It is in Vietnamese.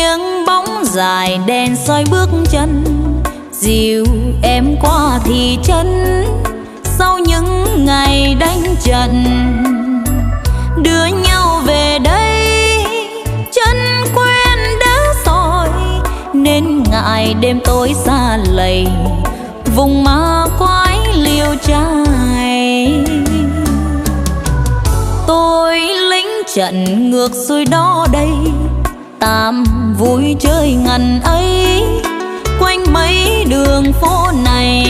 những bóng dài đèn soi bước chân, dìu em qua thị trấn. Sau những ngày đánh trận, đưa nhau về đây, chân quen đã soi nên ngại đêm tối xa lầy, vùng ma quái liêu trai. Tôi lính trận ngược xuôi đó đây, tạm vui chơi ngần ấy quanh mấy đường phố này.